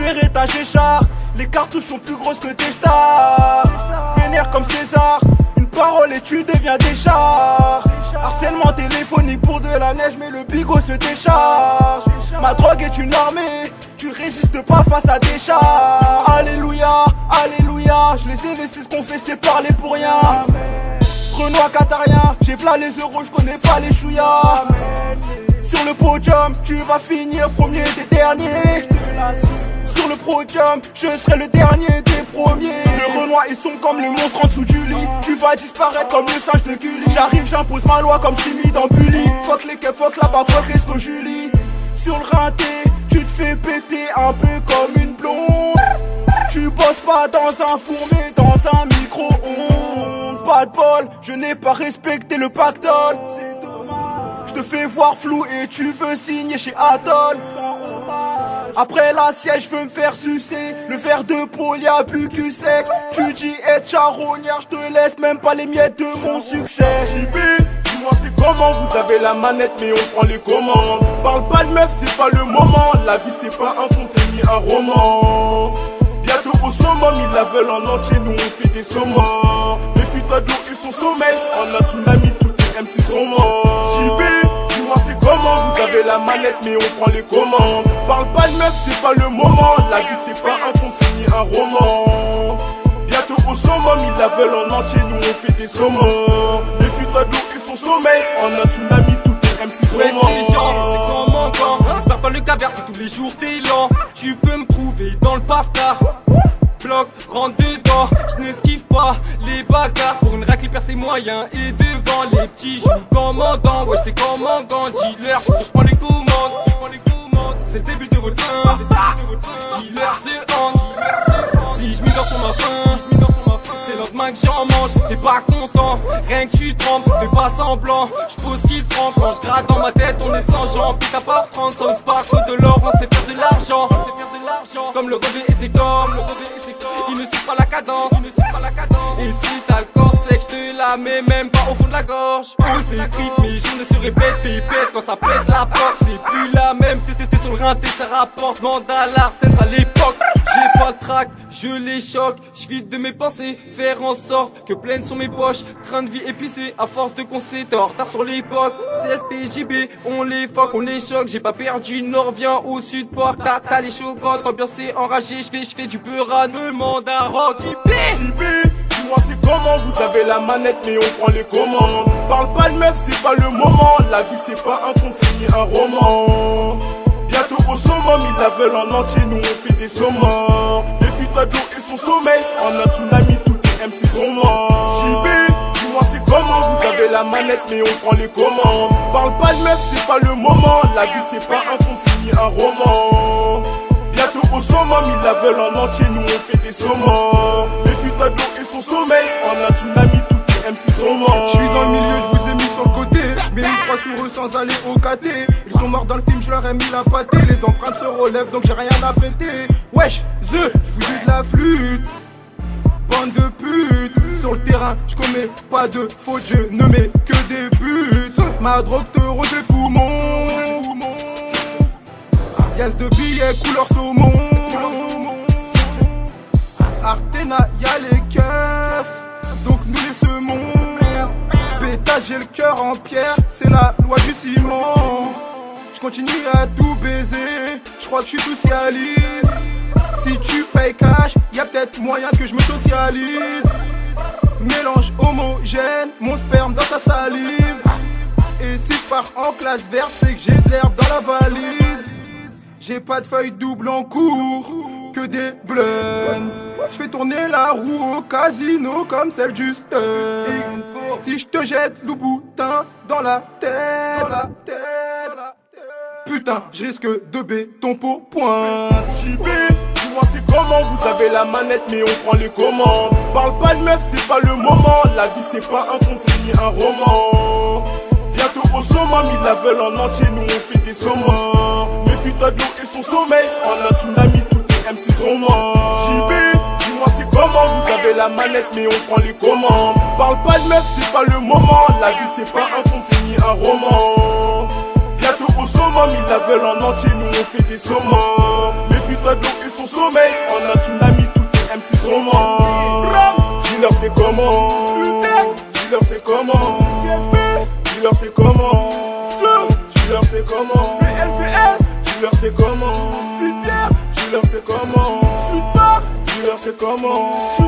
Beretta Géchard, les cartouches sont plus grosses que tes stars. Vénère comme César, une parole et tu deviens des chars. Harcèlement téléphonique pour de la neige, mais le bigot se décharge. Ma drogue est une armée, tu résistes pas face à des chars. Alléluia, alléluia, je les ai laissés se confesser, parler pour rien. Renoir qatarien, j'ai v'là les euros, je connais pas les chouillas. Sur le podium, tu vas finir premier des derniers. Sur le podium, je serai le dernier des premiers. Le Renoir est sombre comme le monstre en dessous du lit. Tu vas disparaître comme le singe de Gulli. J'arrive, j'impose ma loi comme Jimmy dans Bully. Fuck les keufs, fuck là-bas, fuck resto Julie. Sur le rinté, tu te fais péter un peu comme une blonde. Tu bosses pas dans un four mais dans un micro-ondes. Pas de bol, je n'ai pas respecté le pactole. C'est dommage. Je te fais voir flou et tu veux signer chez Atoll. Après la siège, je veux me faire sucer. Le verre de Paul, y'a plus cul sec. Tu dis être charognard, je te laisse même pas les miettes de mon succès. JB, dis-moi c'est comment, vous avez la manette mais on prend les commandes. Parle pas de meuf, c'est pas le moment. La vie c'est pas un conte, c'est ni un roman. Bientôt au summum, ils la veulent en entier, nous on fait des saumons. Méfie-toi de l'eau et son sommeil, en un tsunami, tous les MC sont morts. JB, dis-moi c'est comment, vous avez la manette mais on prend les commandes. Parle pas de meuf, c'est pas le moment. La vie c'est pas un conte, c'est ni un roman. Bientôt au summum, ils la veulent en entier, nous on fait des saumons. Méfie-toi de l'eau et son sommeil, en un tsunami, tous les MC sont Wesh morts. les gens, c'est comment quand j'espère pas le caviar, c'est tous les jours t'es lent. Tu peux me trouver dans le paftard. Bloc, rentre dedans, je n'esquive pas les bagarres. Pour une raclée percée moyen et devant les petits joues commandant. Ouais c'est commandant, dis-leur que je prends les commandes. C'est le début de votre fin, dis-leur c'est honte. Si je m'endors sur ma faim, c'est le lendemain que j'en mange. T'es pas content, rien que tu trembles, fais pas semblant. Je pose qu'il se prend quand je gratte dans ma tête, on est sans jambes. Puis t'as pas 30, ça se pas que de l'or, on sait faire de l'argent. Comme le revêt et ses corps, il ne suit pas la cadence. Et si t'as le corps sec, je te la mets même pas au fond de la gorge. Oh c'est street, mes jours ne se répètent, pépette quand ça pète la porte. C'est plus la même, tester sur le rinté, ça rapporte. Mandal Arsène, à l'époque. J'ai pas le trac, je les choque. Je vide de mes pensées, faire en sorte que pleines sont mes poches. Train de vie épicé, à force de conseils, t'es en retard sur l'époque. CSPJB, on les fuck, on les choque. J'ai pas perdu, Nord vient au sud port. T'as les chocottes, ambiancé, enragé. Je fais du peurat, demande à rock. JB, dis-moi c'est comment, vous avez la manette mais on prend les commandes. Parle pas de meuf, c'est pas le moment. La vie c'est pas un conte, c'est ni un roman. Bientôt au summum, ils la veulent en entier, nous on fait des saumons. Méfie-toi de l'eau et son sommeil, en un tsunami, tous les MC sont morts. JB, dis-moi c'est comment, vous avez la manette mais on prend les commandes. Parle pas de meuf, c'est pas le moment. La vie c'est pas un conte, c'est ni un roman. Bientôt au summum, ils la veulent en entier, nous on fait des saumons. Méfie-toi de l'eau et son sommeil, en un tsunami, tous les MC sont morts. Je suis dans le milieu, je vous ai mis sur le côté. Mais ils croient sur eux sans aller au KT. Ils sont morts dans le film, je leur ai mis la pâtée. Les empreintes se relèvent donc j'ai rien à prêter. Wesh, je vous joue de la flûte. Bande de putes. Sur le terrain, je commets pas de faute, je ne mets que des buts. Ma drogue te rose les poumons. Yes de billets couleur saumon. Artena, y'a les keufs, donc nous les semons. Pétage, j'ai le cœur en pierre, c'est la loi du ciment. Je continue à tout baiser, je crois que je suis socialiste. Si tu payes cash, y'a peut-être moyen que je me socialise. Mélange homogène, mon sperme dans sa salive. Et si je pars en classe verte, c'est que j'ai de l'herbe dans la valise. J'ai pas de feuille double en cours, que des blunts. Je fais tourner la roue au casino comme celle du stunt. Si je te jette le boutin dans la tête, putain, je risque de béton pour pointe. JB, dis-moi c'est comment, vous avez la manette mais on prend les commandes. Parle pas de meuf, c'est pas le moment. La vie c'est pas un conte, c'est ni un roman. Bientôt au summum, ils la veulent en entier, nous on fait des saumons. Méfie-toi de l'eau et son sommeil, en un tsunami, tous les MC sont morts. JB, dis-moi c'est comment, vous avez la manette mais on prend les commandes. Parle pas de meuf, c'est pas le moment. La vie c'est pas un conte, c'est ni un roman. Bientôt au summum, ils la veulent en entier, nous on fait des saumons. Méfie-toi reçoit de l'eau et son sommeil. En un tsunami, tous les MC sont morts. Dis-leur c'est comment. Dis-leur c'est comment. Dis-leur c'est comment. Dis-leur c'est comment. Dis-leur c'est comment. Dis-leur c'est comment. Dis-leur c'est comment.